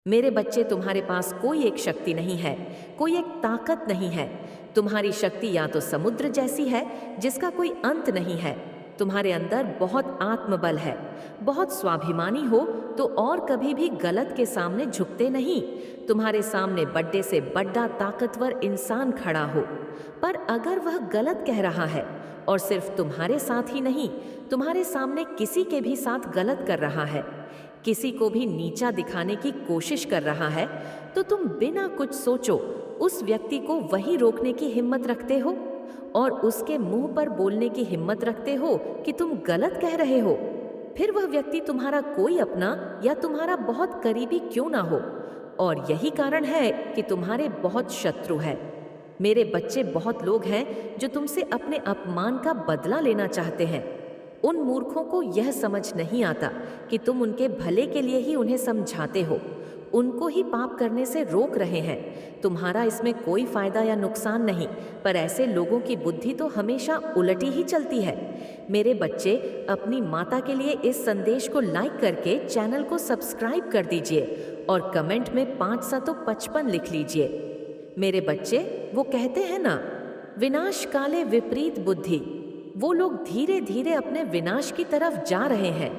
मेरे बच्चे, तुम्हारे पास कोई एक शक्ति नहीं है, कोई एक ताकत नहीं है। तुम्हारी शक्ति या तो समुद्र जैसी है जिसका कोई अंत नहीं है। तुम्हारे अंदर बहुत आत्मबल है, बहुत स्वाभिमानी हो तो और कभी भी गलत के सामने झुकते नहीं। तुम्हारे सामने बड्डे से बड़ा ताकतवर इंसान खड़ा हो, पर अगर वह गलत कह रहा है और सिर्फ तुम्हारे साथ ही नहीं, तुम्हारे सामने किसी के भी साथ गलत कर रहा है, किसी को भी नीचा दिखाने की कोशिश कर रहा है, तो तुम बिना कुछ सोचो उस व्यक्ति को वही रोकने की हिम्मत रखते हो और उसके मुंह पर बोलने की हिम्मत रखते हो कि तुम गलत कह रहे हो। फिर वह व्यक्ति तुम्हारा कोई अपना या तुम्हारा बहुत करीबी क्यों ना हो, और यही कारण है कि तुम्हारे बहुत शत्रु है। मेरे बच्चे, बहुत लोग हैं जो तुमसे अपने अपमान का बदला लेना चाहते हैं। उन मूर्खों को यह समझ नहीं आता कि तुम उनके भले के लिए ही उन्हें समझाते हो, उनको ही पाप करने से रोक रहे हैं। तुम्हारा इसमें कोई फायदा या नुकसान नहीं, पर ऐसे लोगों की बुद्धि तो हमेशा उलटी ही चलती है। मेरे बच्चे, अपनी माता के लिए इस संदेश को लाइक करके चैनल को सब्सक्राइब कर दीजिए और कमेंट में 555 लिख लीजिए। मेरे बच्चे, वो कहते हैं ना, विनाश काले विपरीत बुद्धि। वो लोग धीरे धीरे अपने विनाश की तरफ जा रहे हैं।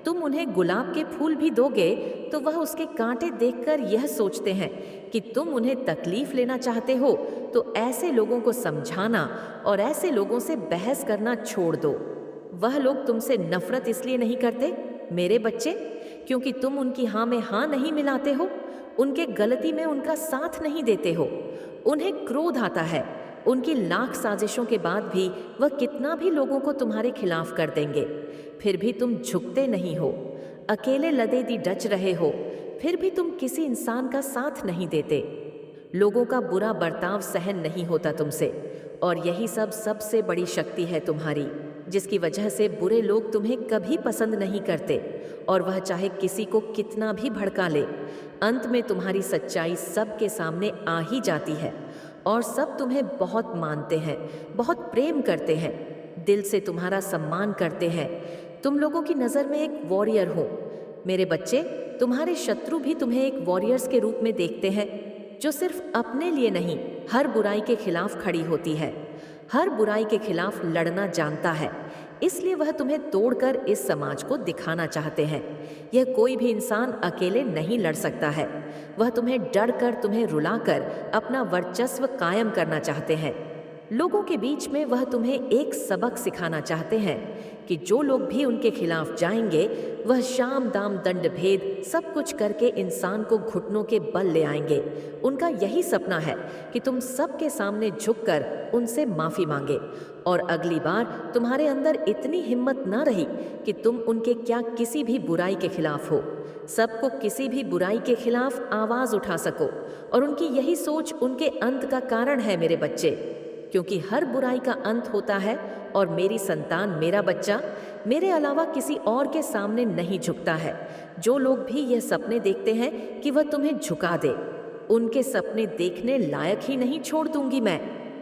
तुम उन्हें गुलाब के फूल भी दोगे तो वह उसके कांटे देखकर यह सोचते हैं कि तुम उन्हें तकलीफ लेना चाहते हो, तो ऐसे लोगों को समझाना और ऐसे लोगों से बहस करना छोड़ दो। वह लोग तुमसे नफरत इसलिए नहीं करते मेरे बच्चे, क्योंकि तुम उनकी हाँ में हाँ नहीं मिलाते हो, उनके गलती में उनका साथ नहीं देते हो। उन्हें क्रोध आता है। उनकी लाख साजिशों के बाद भी वह कितना भी लोगों को तुम्हारे खिलाफ कर देंगे, फिर भी तुम झुकते नहीं हो। अकेले लदेदी डच रहे हो, फिर भी तुम किसी इंसान का साथ नहीं देते। लोगों का बुरा बर्ताव सहन नहीं होता तुमसे, और यही सब सबसे बड़ी शक्ति है तुम्हारी, जिसकी वजह से बुरे लोग तुम्हें कभी पसंद नहीं करते, और वह चाहे किसी को कितना भी भड़का ले, अंत में तुम्हारी सच्चाई सबके सामने आ ही जाती है और सब तुम्हें बहुत मानते हैं, बहुत प्रेम करते हैं, दिल से तुम्हारा सम्मान करते हैं। तुम लोगों की नज़र में एक वॉरियर हो। मेरे बच्चे, तुम्हारे शत्रु भी तुम्हें एक वॉरियर्स के रूप में देखते हैं, जो सिर्फ अपने लिए नहीं, हर बुराई के खिलाफ खड़ी होती है, हर बुराई के खिलाफ लड़ना जानता है। इसलिए वह तुम्हें तोड़कर इस समाज को दिखाना चाहते हैं। यह कोई भी इंसान अकेले नहीं लड़ सकता है। वह तुम्हें डर कर, तुम्हें रुलाकर अपना वर्चस्व कायम करना चाहते हैं। लोगों के बीच में वह तुम्हें एक सबक सिखाना चाहते हैं कि जो लोग भी उनके खिलाफ जाएंगे, वह शाम दाम दंड भेद सब कुछ करके इंसान को घुटनों के बल ले आएंगे। उनका यही सपना है कि तुम सबके सामने झुककर उनसे माफ़ी मांगे, और अगली बार तुम्हारे अंदर इतनी हिम्मत ना रही कि तुम उनके क्या किसी भी बुराई के खिलाफ हो, सबको किसी भी बुराई के खिलाफ आवाज़ उठा सको। और उनकी यही सोच उनके अंत का कारण है मेरे बच्चे, क्योंकि हर बुराई का अंत होता है, और मेरी संतान, मेरा बच्चा, मेरे अलावा किसी और के सामने नहीं झुकता है। जो लोग भी यह सपने देखते हैं कि वह तुम्हें झुका दे, उनके सपने देखने लायक ही नहीं छोड़ दूंगी मैं।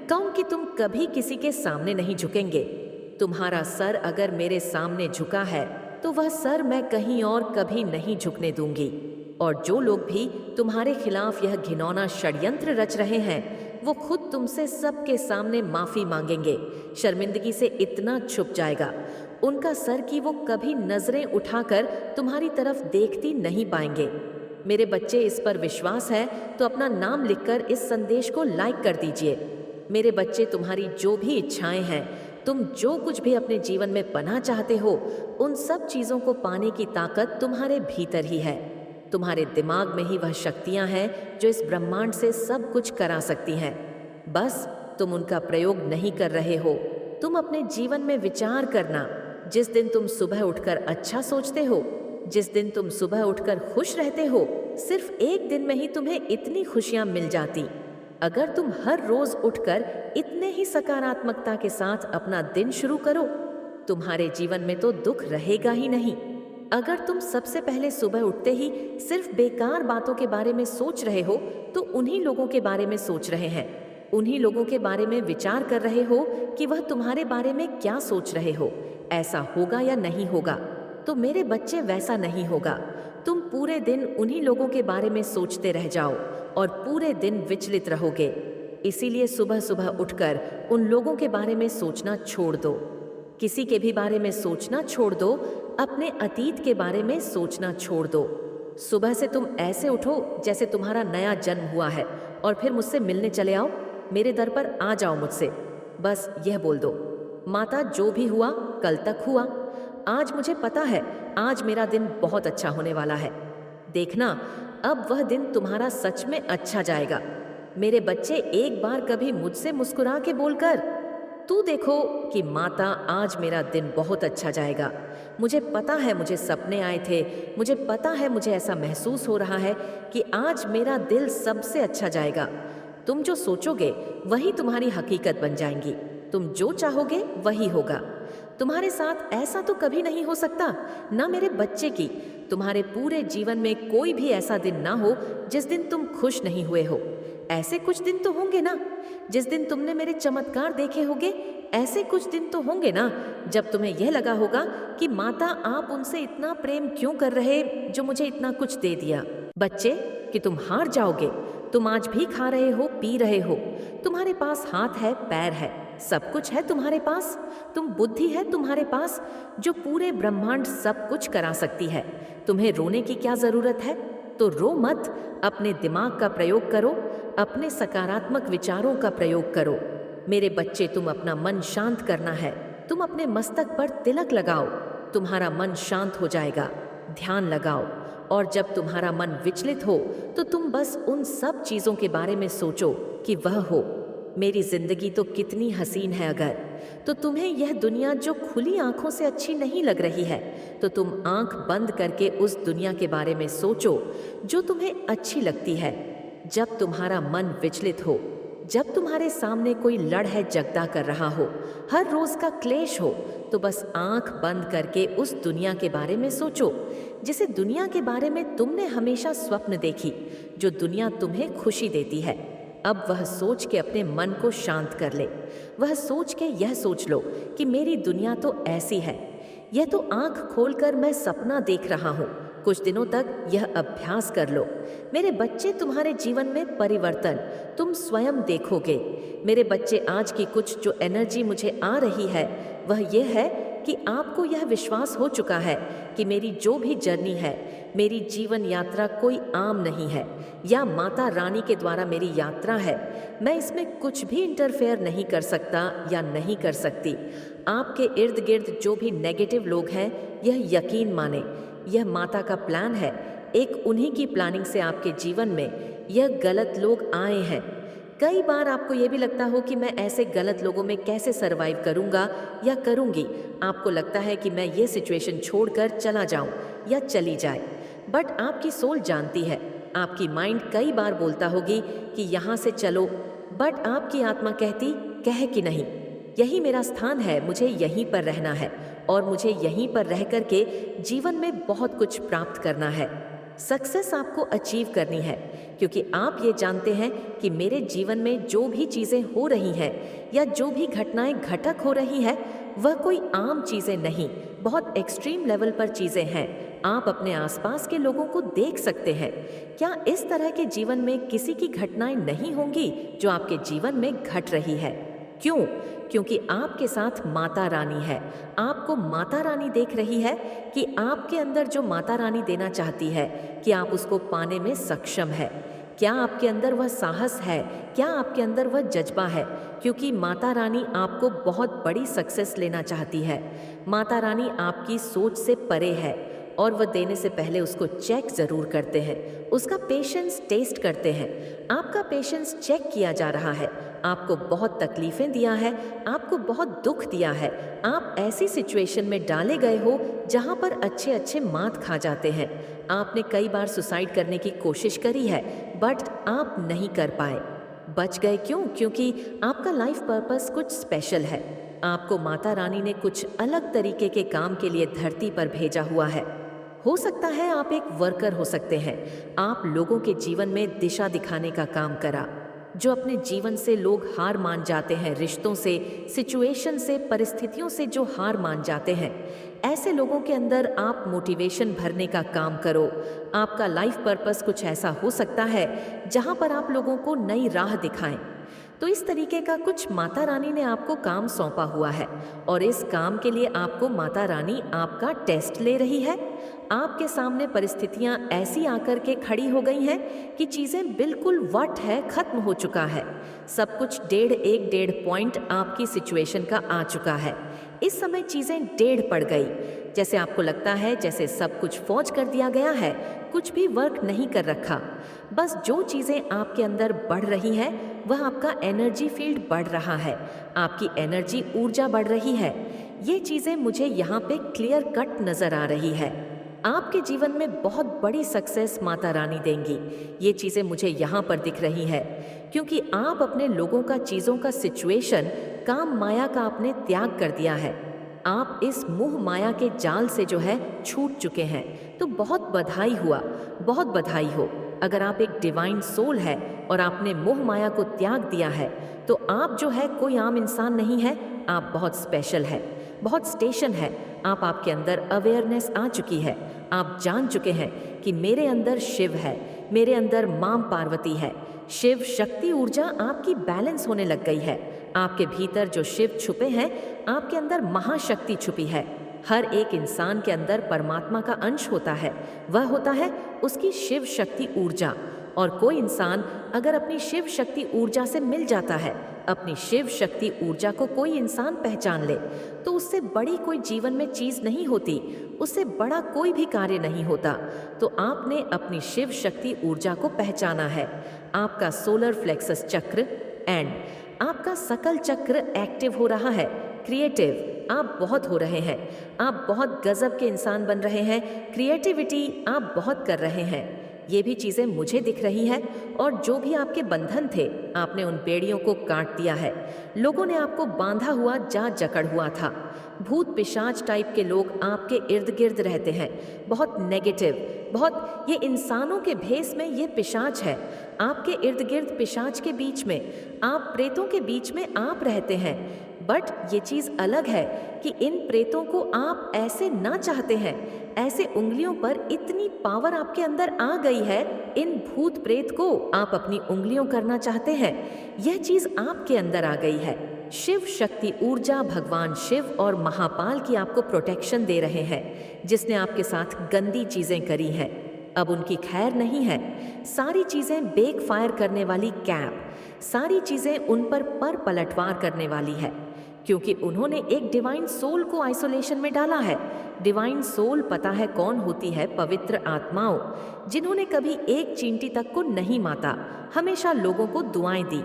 कहूं कि तुम कभी किसी के सामने नहीं झुकेंगे। तुम्हारा सर अगर मेरे सामने झुका है तो वह सर मैं कहीं और कभी नहीं झुकने दूंगी। और जो लोग भी तुम्हारे खिलाफ यह घिनौना षड्यंत्र रच रहे हैं, वो खुद तुमसे सबके सामने माफी मांगेंगे। शर्मिंदगी से इतना छुप जाएगा उनका सर कि वो कभी नजरें उठाकर तुम्हारी तरफ देखती नहीं पाएंगे। मेरे बच्चे, इस पर विश्वास है तो अपना नाम लिखकर इस संदेश को लाइक कर दीजिए। मेरे बच्चे, तुम्हारी जो भी इच्छाएं हैं, तुम जो कुछ भी अपने जीवन में पाना चाहते हो, उन सब चीज़ों को पाने की ताकत तुम्हारे भीतर ही है। तुम्हारे दिमाग में ही वह शक्तियां हैं जो इस ब्रह्मांड से सब कुछ करा सकती हैं। बस तुम उनका प्रयोग नहीं कर रहे हो। तुम अपने जीवन में विचार करना, जिस दिन तुम सुबह उठकर अच्छा सोचते हो, जिस दिन तुम सुबह उठकर खुश रहते हो, सिर्फ एक दिन में ही तुम्हें इतनी खुशियां मिल जाती। अगर तुम हर रोज उठकर इतने ही सकारात्मकता के साथ अपना दिन शुरू करो, तुम्हारे जीवन में तो दुख रहेगा ही नहीं। अगर तुम सबसे पहले सुबह उठते ही सिर्फ बेकार बातों के बारे में सोच रहे हो, तो उन्हीं लोगों के बारे में सोच रहे हैं, उन्हीं लोगों के बारे में विचार कर रहे हो कि वह तुम्हारे बारे में क्या सोच रहे हो, ऐसा होगा या नहीं होगा। तो मेरे बच्चे, वैसा नहीं होगा। तुम पूरे दिन उन्हीं लोगों के बारे में सोचते रह जाओ और पूरे दिन विचलित रहोगे। इसीलिए सुबह सुबह उठकर उन लोगों के बारे में सोचना छोड़ दो। किसी के भी बारे में सोचना छोड़ दो, अपने अतीत के बारे में सोचना छोड़ दो। सुबह से तुम ऐसे उठो जैसे तुम्हारा नया जन्म हुआ है और फिर मुझसे मिलने चले आओ, मेरे दर पर आ जाओ मुझसे। बस यह बोल दो, माता जो भी हुआ कल तक हुआ, आज मुझे पता है आज मेरा दिन बहुत अच्छा होने वाला है। देखना अब वह दिन तुम्हारा सच में अच्छा जाएगा। मेरे बच्चे एक बार कभी मुझसे मुस्कुरा के बोलकर तू देखो कि माता आज मेरा दिन बहुत अच्छा जाएगा। मुझे पता है मुझे सपने आए थे, मुझे पता है मुझे ऐसा महसूस हो रहा है कि आज मेरा दिल सबसे अच्छा जाएगा। तुम जो सोचोगे वही तुम्हारी हकीकत बन जाएंगी। तुम जो चाहोगे वही होगा। तुम्हारे साथ ऐसा तो कभी नहीं हो सकता, ना मेरे बच्चे की तुम्हारे पूरे जीवन में कोई भी ऐसा दिन ना हो जिस दिन तुम खुश नहीं हुए हो। ऐसे कुछ दिन तो होंगे ना जिस दिन तुमने मेरे चमत्कार देखे होंगे। ऐसे कुछ दिन तो होंगे ना जब तुम्हें यह लगा होगा कि माता आप उनसे इतना प्रेम क्यों कर रहे जो मुझे इतना कुछ दे दिया। बच्चे कि तुम हार जाओगे। तुम आज भी खा रहे हो, पी रहे हो, तुम्हारे पास हाथ है, पैर है, सब कुछ है तुम्हारे पास। तुम बुद्धि है तुम्हारे पास जो पूरे ब्रह्मांड सब कुछ करा सकती है। तुम्हें रोने की क्या जरूरत है? तो रो मत, अपने दिमाग का प्रयोग करो, अपने सकारात्मक विचारों का प्रयोग करो। मेरे बच्चे तुम अपना मन शांत करना है। तुम अपने मस्तक पर तिलक लगाओ, तुम्हारा मन शांत हो जाएगा। ध्यान लगाओ और जब तुम्हारा मन विचलित हो तो तुम बस उन सब चीजों के बारे में सोचो कि वह हो। मेरी जिंदगी तो कितनी हसीन है। अगर तो तुम्हें यह दुनिया जो खुली आंखों से अच्छी नहीं लग रही है तो तुम आंख बंद करके उस दुनिया के बारे में सोचो जो तुम्हें अच्छी लगती है। जब तुम्हारा मन विचलित हो, जब तुम्हारे सामने कोई लड़ाई झगड़ा कर रहा हो, हर रोज का क्लेश हो, तो बस आंख बंद करके उस दुनिया के बारे में सोचो जिसे दुनिया के बारे में तुमने हमेशा स्वप्न देखी, जो दुनिया तुम्हें खुशी देती है। अब वह सोच के अपने मन को शांत कर ले। वह सोच के यह सोच लो कि मेरी दुनिया तो ऐसी है। यह तो आंख खोलकर मैं सपना देख रहा हूँ। कुछ दिनों तक यह अभ्यास कर लो। मेरे बच्चे तुम्हारे जीवन में परिवर्तन तुम स्वयं देखोगे। मेरे बच्चे आज की कुछ जो एनर्जी मुझे आ रही है वह यह है कि आपको यह विश्वास हो चुका है कि मेरी जो भी जर्नी है, मेरी जीवन यात्रा कोई आम नहीं है या माता रानी के द्वारा मेरी यात्रा है। मैं इसमें कुछ भी इंटरफेयर नहीं कर सकता या नहीं कर सकती। आपके इर्द गिर्द जो भी नेगेटिव लोग हैं यह यकीन माने, यह माता का प्लान है। एक उन्हीं की प्लानिंग से आपके जीवन में यह गलत लोग आए हैं। कई बार आपको यह भी लगता हो कि मैं ऐसे गलत लोगों में कैसे सरवाइव करूंगा या करूंगी। आपको लगता है कि मैं ये सिचुएशन छोड़कर चला जाऊं या चली जाए, बट आपकी सोल जानती है। आपकी माइंड कई बार बोलता होगी कि यहाँ से चलो, बट आपकी आत्मा कहती कह कि नहीं, यही मेरा स्थान है, मुझे यहीं पर रहना है और मुझे यहीं पर रह कर के जीवन में बहुत कुछ प्राप्त करना है। सक्सेस आपको अचीव करनी है क्योंकि आप ये जानते हैं कि मेरे जीवन में जो भी चीज़ें हो रही हैं या जो भी घटनाएं घटक हो रही हैं वह कोई आम चीज़ें नहीं, बहुत एक्सट्रीम लेवल पर चीज़ें हैं। आप अपने आसपास के लोगों को देख सकते हैं। क्या इस तरह के जीवन में किसी की घटनाएं नहीं होंगी जो आपके जीवन में घट रही है? क्यों? क्योंकि आपके साथ माता रानी है। आपको माता रानी देख रही है कि आपके अंदर जो माता रानी देना चाहती है कि आप उसको पाने में सक्षम है। क्या आपके अंदर वह साहस है? क्या आपके अंदर वह जज्बा है? क्योंकि माता रानी आपको बहुत बड़ी सक्सेस लेना चाहती है। माता रानी आपकी सोच से परे है और वह देने से पहले उसको चेक ज़रूर करते हैं, उसका पेशेंस टेस्ट करते हैं। आपका पेशेंस चेक किया जा रहा है। आपको बहुत तकलीफ़ें दिया है, आपको बहुत दुख दिया है। आप ऐसी सिचुएशन में डाले गए हो जहाँ पर अच्छे अच्छे मात खा जाते हैं। आपने कई बार सुसाइड करने की कोशिश करी है बट आप नहीं कर पाए। बच गए क्यों? क्योंकि आपका लाइफ पर्पस कुछ स्पेशल है। आपको माता रानी ने कुछ अलग तरीके के काम के लिए धरती पर भेजा हुआ है। हो सकता है आप एक वर्कर हो सकते हैं। आप लोगों के जीवन में दिशा दिखाने का काम करा। जो अपने जीवन से लोग हार मान जाते हैं, रिश्तों से, सिचुएशन से, परिस्थितियों से जो हार मान जाते हैं, ऐसे लोगों के अंदर आप मोटिवेशन भरने का काम करो। आपका लाइफ पर्पस कुछ ऐसा हो सकता है जहां पर आप लोगों को नई राह दिखाएं। तो इस तरीके का कुछ माता रानी ने आपको काम सौंपा हुआ है और इस काम के लिए आपको माता रानी आपका टेस्ट ले रही है। आपके सामने परिस्थितियां ऐसी आकर के खड़ी हो गई हैं कि चीज़ें बिल्कुल वट है, खत्म हो चुका है। सब कुछ डेढ़ पॉइंट आपकी सिचुएशन का आ चुका है। इस समय चीज़ें डेढ़ पड़ गई। जैसे आपको लगता है जैसे सब कुछ फौज कर दिया गया है, कुछ भी वर्क नहीं कर रखा। बस जो चीज़ें आपके अंदर बढ़ रही हैं वह आपका एनर्जी फील्ड बढ़ रहा है, आपकी एनर्जी ऊर्जा बढ़ रही है। ये चीज़ें मुझे यहाँ पे क्लियर कट नज़र आ रही है। आपके जीवन में बहुत बड़ी सक्सेस माता रानी देंगी। ये चीज़ें मुझे यहाँ पर दिख रही है क्योंकि आप अपने लोगों का, चीज़ों का, सिचुएशन, काम, माया का आपने त्याग कर दिया है। आप इस मोह माया के जाल से जो है छूट चुके हैं। तो बहुत बधाई हुआ, बहुत बधाई हो। अगर आप एक डिवाइन सोल है और आपने मोह माया को त्याग दिया है तो आप जो है कोई आम इंसान नहीं है, आप बहुत स्पेशल है, बहुत स्टेशन है। आपके अंदर अवेयरनेस आ चुकी है। आप जान चुके हैं कि मेरे अंदर शिव है, मेरे अंदर मां पार्वती है। शिव शक्ति ऊर्जा आपकी बैलेंस होने लग गई है। आपके भीतर जो शिव छुपे हैं, आपके अंदर महाशक्ति छुपी है। हर एक इंसान के अंदर परमात्मा का अंश होता है, वह होता है उसकी शिव शक्ति ऊर्जा। और कोई इंसान अगर अपनी शिव शक्ति ऊर्जा से मिल जाता है, अपनी शिव शक्ति ऊर्जा को कोई इंसान पहचान ले, तो उससे बड़ी कोई जीवन में चीज़ नहीं होती, उससे बड़ा कोई भी कार्य नहीं होता। तो आपने अपनी शिव शक्ति ऊर्जा को पहचाना है। आपका सोलर फ्लेक्सस चक्र एंड आपका सकल चक्र एक्टिव हो रहा है। क्रिएटिव आप बहुत हो रहे हैं, आप बहुत गजब के इंसान बन रहे हैं, क्रिएटिविटी आप बहुत कर रहे हैं। ये भी चीज़ें मुझे दिख रही है। और जो भी आपके बंधन थे, आपने उन बेड़ियों को काट दिया है। लोगों ने आपको बांधा हुआ जा जकड़ हुआ था। भूत पिशाच टाइप के लोग आपके इर्द गिर्द रहते हैं, बहुत नेगेटिव, बहुत, ये इंसानों के भेस में ये पिशाच है। आपके इर्द गिर्द पिशाच के बीच में, आप प्रेतों के बीच में आप रहते हैं। बट ये चीज़ अलग है कि इन प्रेतों को आप ऐसे ना चाहते हैं। ऐसे उंगलियों पर इतनी पावर आपके अंदर आ गई है, इन भूत प्रेत को आप अपनी उंगलियों करना चाहते हैं। यह चीज़ आपके अंदर आ गई है। शिव शक्ति ऊर्जा, भगवान शिव और महापाल की आपको प्रोटेक्शन दे रहे हैं। जिसने आपके साथ गंदी चीज़ें करी हैं, अब उनकी खैर नहीं है। सारी चीज़ें बेक फायर करने वाली कैप, सारी चीज़ें उन पर पलटवार करने वाली है, क्योंकि उन्होंने एक डिवाइन सोल को आइसोलेशन में डाला है। डिवाइन सोल पता है कौन होती है? पवित्र आत्माओं, जिन्होंने कभी एक चींटी तक को नहीं माता, हमेशा लोगों को दुआएं दी।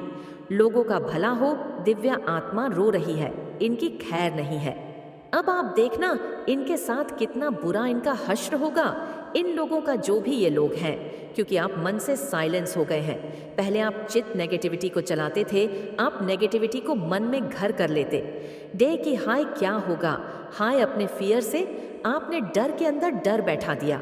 लोगों का भला हो, दिव्या आत्मा रो रही है, इनकी खैर नहीं है। अब आप देखना इनके साथ कितना बुरा इनका हश्र होगा, इन लोगों का, जो भी ये लोग हैं, क्योंकि आप मन से साइलेंस हो गए हैं। पहले आप चित नेगेटिविटी को चलाते थे, आप नेगेटिविटी को मन में घर कर लेते। डे की हाय क्या होगा, हाय अपने फियर से आपने डर के अंदर डर बैठा दिया।